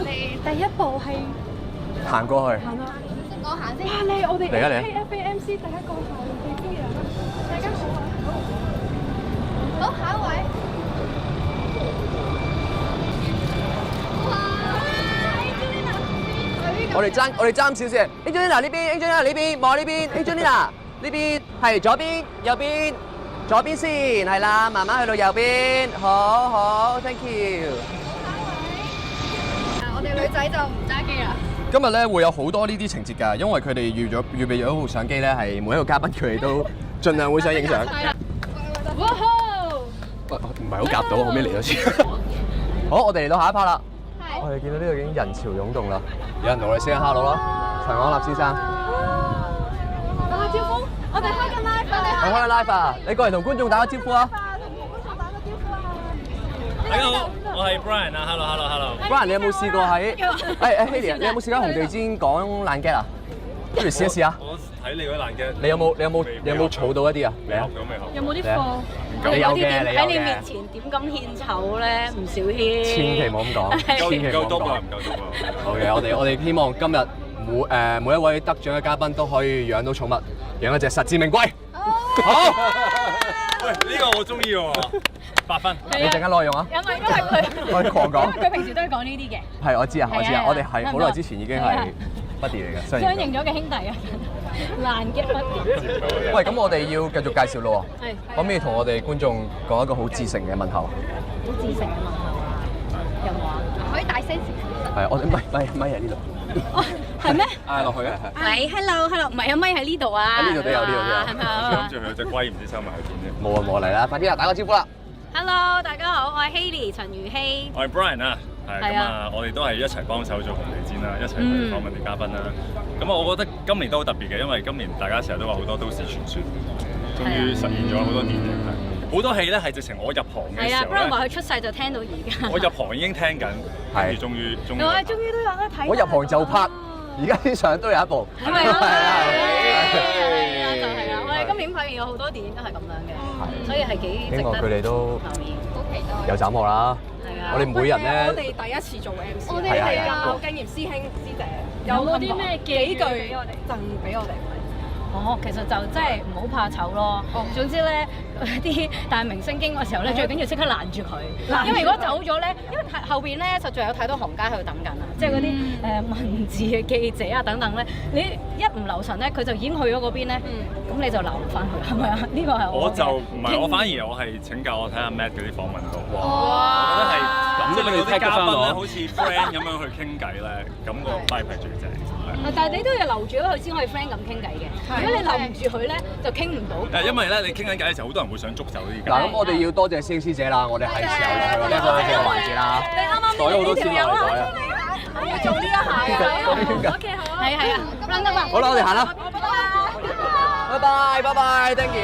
哋第一步係行過去。行啦，我行先。我哋嚟啊嚟啊 KFAMC 第一個行地標人啦，大家好啊！好，下一位。我哋爭少少。Angelina 呢邊 ，Angelina 呢邊，望呢邊 ，Angelina 呢邊係左邊，右邊，左邊先係啦，慢慢去到右邊，好 ，thank you。我哋女仔就唔揸機啦。今日咧會有好多呢啲情節㗎，因為佢哋預備咗一部相機咧，係每一個嘉賓佢哋都盡量會想影相。哇吼！唔係好夾到，後尾嚟咗先。好，我哋嚟到下一 part 啦。我哋見到呢度已經人潮湧動啦，有人同我哋 say hello 啦，陳安立先生。打個招呼，我哋開緊 live，我開緊 live 啊！你過嚟同觀眾打個招呼啊！大家好，我係 Brian 啊 ，hello。Brian，你有冇試過喺Haley，你有冇試過喺紅地氈講爛 gag 啊？不如試一試啊！我睇你嗰啲爛 gag，你有冇儲到一啲啊？未學到。有冇啲貨？你有嘅，你有喺你面嘅。前點咁獻醜咧？唔少獻。千祈唔好咁講，千祈唔好咁講。唔夠多啊！好嘅，我哋希望今日每一位得獎嘅嘉賓都可以養到寵物，養一隻實至名歸。好，喂，呢個我中意喎，8分。你陣間攞嚟用啊！因為佢，我哋狂講。佢平時都係講呢啲嘅。係，我知啊，我哋係好耐之前已經係係啊 buddy 嚟嘅，相認咗嘅兄弟啊，爛嘅 buddy。喂，咁我哋要繼續介紹咯喎，係可唔可以同我哋觀眾講一個好至誠嘅問候？好自誠嘅問候啊，有冇啊？可以大聲啲。係，我哋咪喺呢度。哦，係咩？嗌落去啊！喂，hello，唔係有咪喺呢度啊？喺呢度都有呢度都有係咪啊諗住佢隻龜唔知收埋喺邊啫。冇嚟啦，快啲啦，打個招呼啦！ ？Hello，大家好，我係 Haley 陳如希。我係 Brian 啊，係係啊咁啊，我哋都係一齊幫手做紅地氈啦，一齊去訪問啲嘉賓啦。咁啊，我覺得今年都好特別嘅，因為今年大家成日都話好多都市傳說，終於實現咗好多電影係，好多戲咧係直情我入行嘅係啊時候，Brian 話咧，佢出世就聽到而家。我入行已經聽緊，跟住終於我係終於都有得睇。我入行就拍，而家啲相都有一部。係咪啊？係啊就係啊！我哋今年發現有好多電影都係咁樣嘅，所以係幾值得希望佢哋都留意。好期待。有斬獲啦！係啊我哋每人咧，我哋第一次做 MC，我哋係啊係啊有經驗師兄師姐，有冇啲咩幾句俾我哋？贈俾我哋。哦，其實就真係唔好怕醜咯。總之咧，啲大明星經過嘅時候咧，最緊要即刻攔住佢。因為如果走咗咧，因為後邊咧實在有太多行家喺度等緊啦，即係嗰啲文字嘅記者啊等等咧，你一唔留神咧，佢就已經去咗嗰邊咧，咁你就留唔翻去，係咪啊？呢個係我就唔係，我反而我係請教我睇下 Matt 嗰啲訪問度，我覺得係咁，即係嗰啲嘉賓咧，好似 friend 咁樣去傾偈咧，咁個 vibe 係最正。但係你都要留住佢先可以 friend 咁傾偈嘅。如果你留唔住佢咧，就傾唔到。因為咧，你傾緊偈嘅時候，好多人會想捉走呢啲嗱，咁我哋要多謝師兄師姐啦，我哋係時候落去呢個嘅環節啦，你啱啱袋咗好多錢落嚟袋啊！要做呢一下嘅。OK 好啊。係啊，run 得嘛。好啦，我哋行啦，拜拜 ，thank you。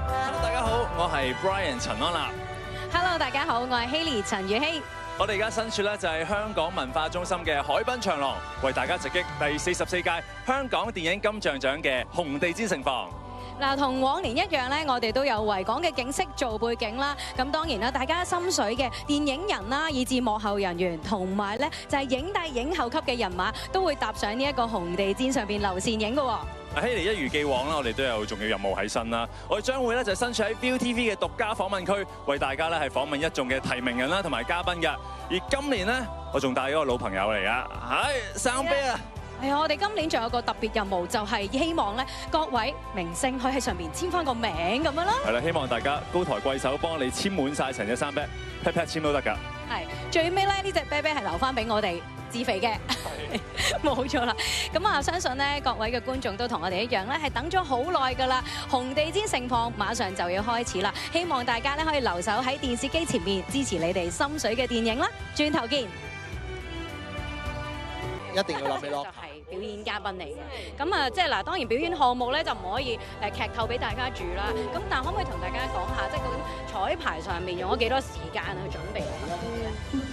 Hello，大家好，我係 Brian 陳安立。 Hello，大家好，我係 Haley 陳如希。我哋而家身處咧就係香港文化中心嘅海濱長廊，為大家直擊第44屆香港電影金像獎嘅紅地氈盛況。嗱，同往年一樣咧，我哋都有維港嘅景色做背景啦。咁當然啦，大家心水嘅電影人啦，以至幕後人員，同埋咧就係影帝影后級嘅人馬，都會踏上呢一個紅地氈上邊留線影嘅喎。希利一如既往啦，我哋都有重要任務喺身啦。我哋將會咧就身處喺 ViuTV 嘅獨家訪問區，為大家咧係訪問一眾嘅提名人啦同埋嘉賓嘅。而今年咧，我仲帶咗個老朋友嚟啊，係生啤啊！係啊，我哋今年仲有個特別任務，就係希望咧各位明星可以喺上面簽翻個名咁樣啦。係啦，希望大家高抬貴手，幫你簽滿晒成隻生啤，pat pat 簽都得㗎。係最尾咧，呢隻啤啤係留翻俾我哋自肥嘅，冇錯啦。咁啊，相信咧各位嘅觀眾都同我哋一樣咧，係等咗好耐㗎啦。紅地氈盛況馬上就要開始啦，希望大家咧可以留守喺電視機前面支持你哋心水嘅電影啦。轉頭見。一定要諗起咯。就係表演嘉賓嚟嘅，咁啊，即係嗱，當然表演項目咧就唔可以劇透俾大家住啦。咁但可唔可以同大家講下，即係究竟彩排上面用咗幾多時間去準備咧？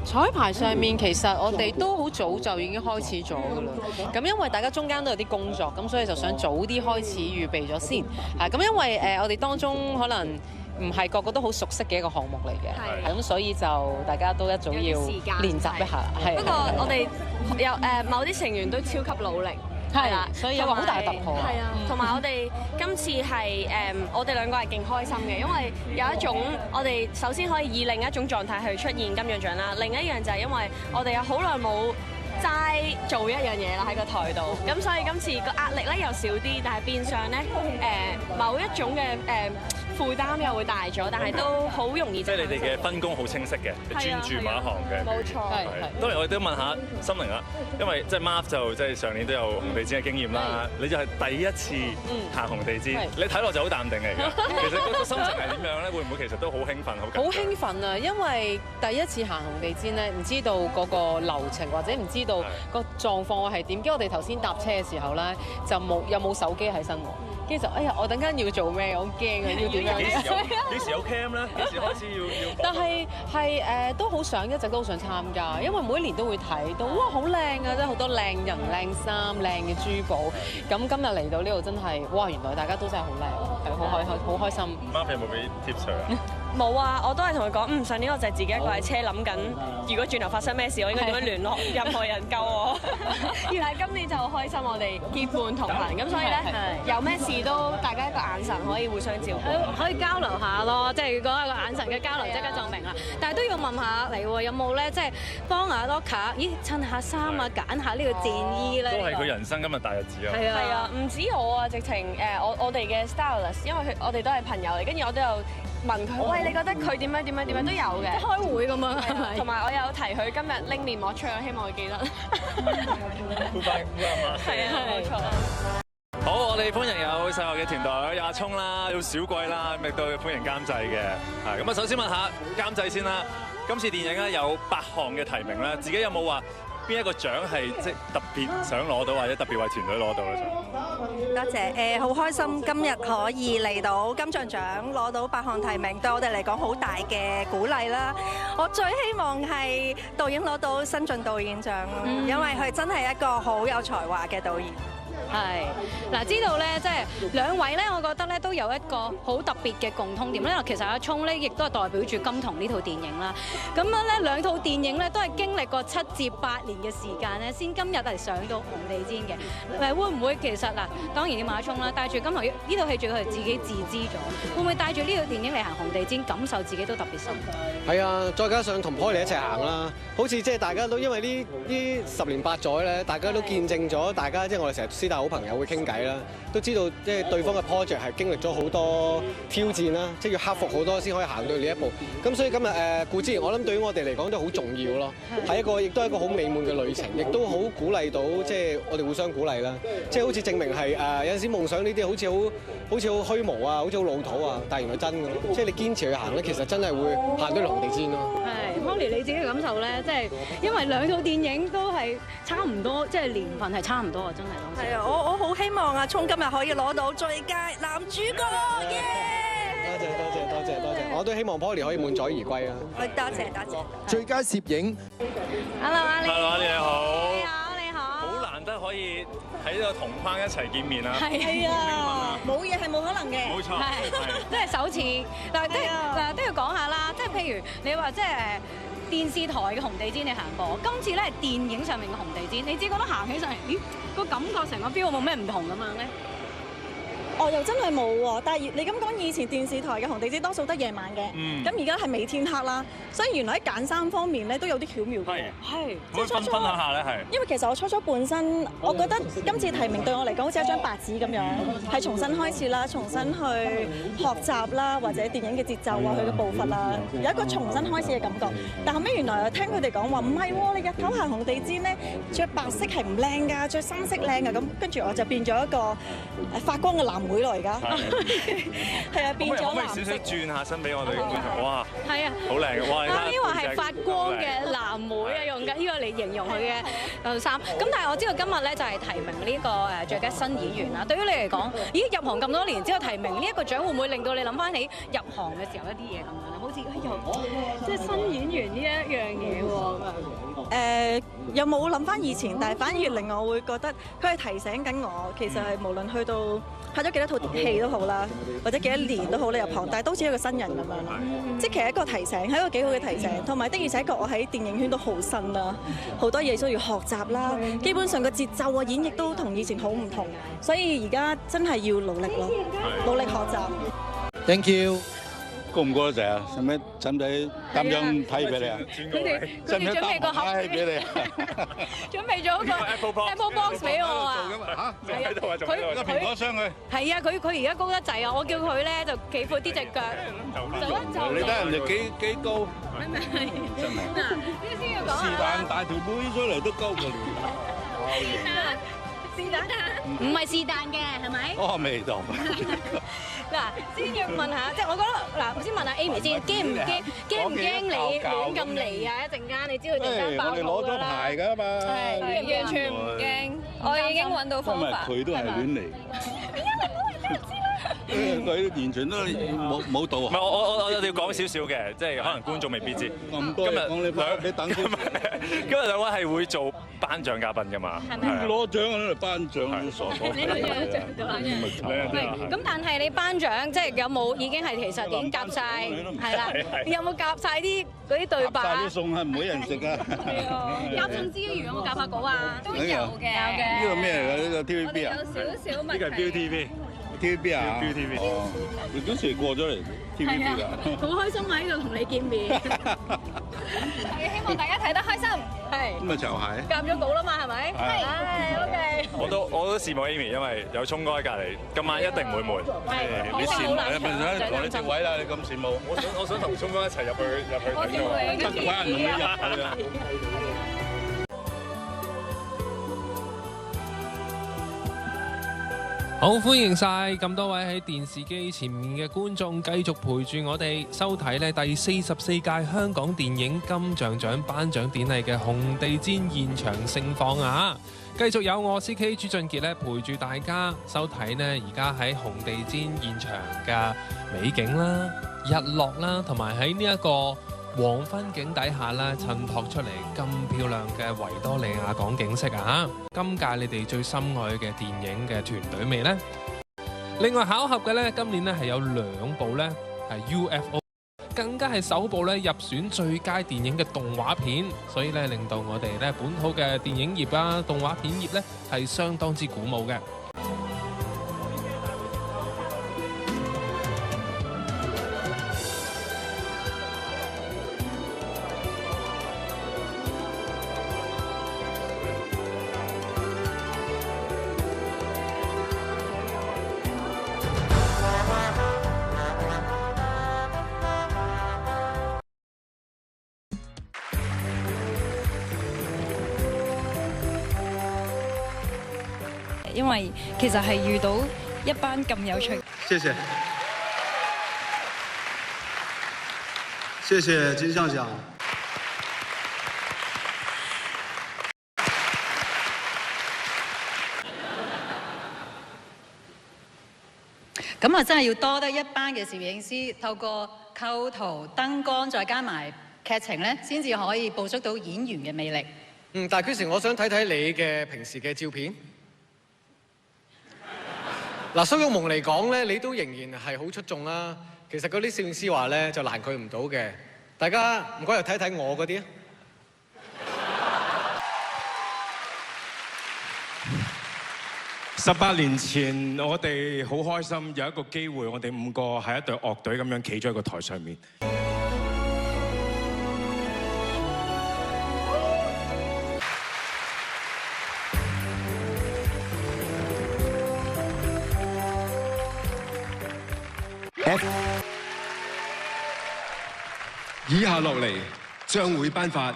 彩排上面其實我哋都好早就已經開始咗㗎啦。咁因為大家中間都有啲工作，咁所以就想早啲開始預備咗先。咁因為我哋當中可能唔係個個都好熟悉嘅一個項目嚟嘅，咁所以就大家都一早要練習一下。係。不過我哋有某啲成員都超級努力。係啦，所以有個好大嘅突破。係啊，同埋我哋今次係我哋兩個係勁開心嘅，因為有一種我哋首先可以以另一種狀態去出現金像獎啦，另一樣就係因為我哋有好耐冇齋做一樣嘢啦喺個台度，咁所以今次個壓力咧又少啲，但係變相咧某一種嘅負擔又會大咗，但係都好容易。即係你哋嘅分工好清晰嘅，專注某一行嘅。冇錯。係。當然我哋都問下心靈啦，因為即係 Marv 就即係上年都有紅地毯嘅經驗啦，你就係第一次行紅地毯，你睇落就好淡定嚟嘅。其實個心情係點樣咧？會唔會其實都好興奮，好緊張？好興奮啊！因為第一次行紅地毯咧，唔知道嗰個流程或者唔知道個狀況係點。跟住我哋頭先搭車嘅時候咧，就冇手機喺身喎。跟住就哎呀，我等間要做咩？我好驚啊！要點樣？幾時有 cam 咧？幾時開始要？但係都好想，一直都好想參加，因為每一年都會睇到，哇，好靚啊！真係好多靚人、靚衫、靚嘅珠寶。咁今日嚟到呢度真係，哇！原來大家都真係好靚，係好開心。Marv有冇俾 tips 啊？冇啊！我都係同佢講，上年我就係自己一個喺車諗緊，如果轉頭發生咩事，我應該點樣聯絡任何人救我。原來今年就好開心，我哋結伴同行，咁所以咧有咩事都大家一個眼神可以互相照顧，可以交流下咯，即係如果一個眼神嘅交流，即刻就明啦。但係都要問下你喎，有冇咧即係幫阿 Loka， 咦襯下衫啊，揀下呢個戰衣咧？都係佢人生今日大日子啊！係啊，唔止我啊，直情我哋嘅 stylist， 因為我哋都係朋友嚟，跟住我都有問佢，喂，你覺得佢點樣都有嘅，即係開會咁樣係咪？同埋我有提佢今日拎面膜出去，希望佢記得。係啊，冇錯。好，我哋歡迎有細學嘅團隊，有阿聰啦，有小貴啦，亦都歡迎監製嘅。係咁啊，首先問下監製先啦。今次電影咧有8項嘅提名啦，自己有冇話邊一個獎係即係特別想攞到，或者特別為團隊攞到咧？多謝好開心今日可以嚟到金像獎攞到8項提名，對我哋嚟講好大嘅鼓勵啦。我最希望係導演攞到新晉導演獎咯，因為佢真係一個好有才華嘅導演。係嗱，知道咧，即係兩位咧，我覺得咧都有一個好特別嘅共通點咧。其實阿聰咧，亦都係代表住金童呢套電影啦。咁樣咧，兩套電影咧都係經歷過7至8年嘅時間咧，先今日係上到紅地毯嘅。會唔會其實嗱，當然要問阿聰啦，帶住金童呢套戲仲要係自己自資咗，會唔會帶住呢套電影嚟行紅地毯，感受自己都特別深？係啊，再加上同 Poly 一齊行啦，好似即係大家都因為呢10年8載咧，大家都見證咗大家即係我哋成日私底好朋友會傾偈啦，都知道即係對方嘅 project 係經歷咗好多挑戰啦，即係要克服好多先可以行到呢一步。咁所以今日顧之然，我諗對於我哋嚟講都好重要咯，係亦都係一個好美滿嘅旅程，亦都好鼓勵到即係我哋互相鼓勵啦。即係好似證明係有陣時夢想呢啲好似好虛無啊，好似好老土啊，但係原來真嘅咯。即係你堅持去行咧，其實真係會行到紅地毯咯。係 Poly 你自己嘅感受咧，即係因為兩套電影都係差唔多，即係年份係差唔多啊，真係咯。係啊，我好希望阿聰今日可以攞到最佳男主角耶！多謝，我都希望 Poly 可以滿載而歸啊！多謝。最佳攝影 Hello 阿李， Hello 你好，你好，好難得可以喺呢個同框一齊見面啊！係啊，冇嘢係冇可能嘅。冇錯，係即係首次，但係嗱都要講下啦，即係譬如你話即係電視台嘅紅地毯你行過，今次咧係電影上面嘅紅地毯，你自己覺得行起上嚟，咦個感覺成個 feel 冇咩唔同咁樣咧？我又真係冇喎，但係你咁講，以前電視台嘅紅地毯多數得夜晚嘅，咁而家係未天黑啦，所以原來喺揀衫方面咧都有啲巧妙嘅。係，可以分享下咧，係。因為其實我初本身，我覺得今次提名對我嚟講好似一張白紙咁樣，係重新開始啦，重新去學習啦，或者電影嘅節奏啊，佢嘅步伐啦，有一個重新開始嘅感覺。但後尾原來我聽佢哋講話唔係喎，你日頭行紅地毯咧，着白色係唔靚㗎，着深色靚㗎，咁跟住我就變咗一個發光嘅藍莓咯，而家係啊，變咗藍色。可唔可以少少轉下身俾我哋觀眾？哇，係啊，好靚嘅，哇！呢個係發光嘅藍莓啊，用緊呢個嚟形容佢嘅衫。咁但係我知道今日咧就係提名呢個最佳新演員啦。對於你嚟講，咦入行咁多年之後提名呢一個獎，會唔會令到你諗翻起入行嘅時候一啲嘢咁樣咧？好似即係新演員呢一樣嘢喎。又冇諗翻以前，但係反而令我會覺得佢係提醒緊我，其實係無論去到拍咗幾多套戲都好啦，或者幾多年都好，你入行，但係都似一個新人咁樣咯。即係其實一個提醒，係一個幾好嘅提醒。同埋的而且確，我喺電影圈都好新啦，好多嘢需要學習啦。基本上個節奏啊、演繹都同以前好唔同，所以而家真係要努力咯，努力學習。Thank you。過唔過得滯啊？使唔使擔張批俾你啊？佢哋準備個盒俾你啊！準備咗個 Apple Box 俾我啊！嚇，佢個蘋果箱佢係啊！佢而家高得滯啊！我叫佢咧就企闊啲隻腳，就你睇人哋幾高，真係嗱，呢啲先要講是但大條妹出嚟都高過你。是但，唔係是但嘅，係咪？哦，味道。嗱，先要問下，即係我覺得嗱，我先問下 Amy 先，驚唔驚你亂咁嚟啊？一陣間你知佢陣間爆肚㗎啦。我哋攞咗牌㗎嘛。係，完全唔驚，我已經揾到方法。佢都係亂嚟。佢完全都冇導航。唔係我哋要講少少嘅，即係可能觀眾未必知。咁多人講你等先。今日兩位係會做頒獎嘉賓㗎嘛？係咪？攞獎喺度頒獎，傻講。你攞獎到咁但係你頒獎即係有冇已經係其實已經夾晒係啦？有冇夾晒啲嗰啲對白？夾晒啲餸係唔會人食㗎。夾餸之餘有冇夾發稿啊？都有嘅。呢個咩嚟㗎？呢個 TVB 啊？有少少問題。呢個係 ViuTV。TVB 啊 ，ViuTV 哦，你幾時過咗嚟 TVB 㗎？好開心喺度同你見面，希望大家睇得開心。係。咁咪就係。夾咗稿啦嘛，係咪？係。OK。我都羨慕 Amy，因為有聰哥喺隔離，今晚一定唔會悶。你羨慕你咪想同你隻位啦，你咁羨慕。我想同聰哥一齊入去睇㗎。得鬼人同你入去啊！好，歡迎晒咁多位喺電視機前面嘅觀眾，繼續陪住我哋收睇呢第44屆香港電影金像獎頒獎典禮嘅紅地毯現場盛況啊！繼續有我 CK 朱俊傑咧陪住大家收睇呢而家喺紅地毯現場嘅美景啦、日落啦，同埋喺呢一個黃昏景底下咧，襯托出嚟咁漂亮嘅維多利亞港景色啊！今屆你哋最心愛嘅電影嘅團隊未呢？另外巧合嘅咧，今年咧係有2部咧係 UFO， 更加係首部咧入選最佳電影嘅動畫片，所以咧令到我哋咧本土嘅電影業啊、動畫片業咧係相當之鼓舞嘅。因為其實係遇到一班咁有趣。謝謝，謝謝金像獎。咁啊，真係要多得一班嘅攝影師，透過構圖、燈光，再加埋劇情咧，先至可以捕捉到演員嘅魅力。但係 Chris，我想睇睇你嘅平時嘅照片。嗱，蘇玉蒙嚟講咧，你都仍然係好出眾啦。其實嗰啲攝影師話咧，就難佢唔到嘅。大家唔該，又睇睇我嗰啲啊。18年前，我哋好開心有一個機會，我哋5個係一隊樂隊咁樣企咗喺個台上面。以下落嚟將會頒發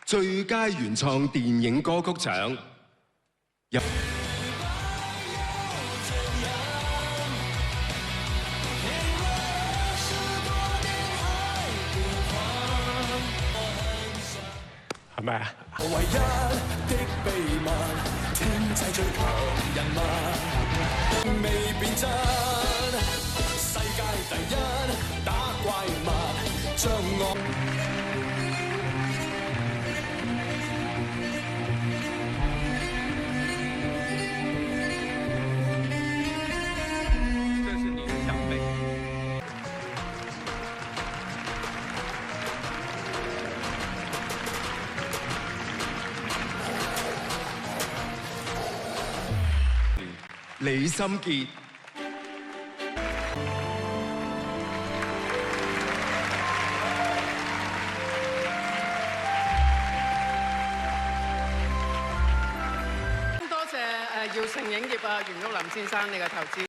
最佳原創電影歌曲獎。係咪啊？唯一的秘密，天際最強人物，未變質，世界第一打怪物，將我。李心潔。多謝耀盛影業袁旭林先生你嘅投資。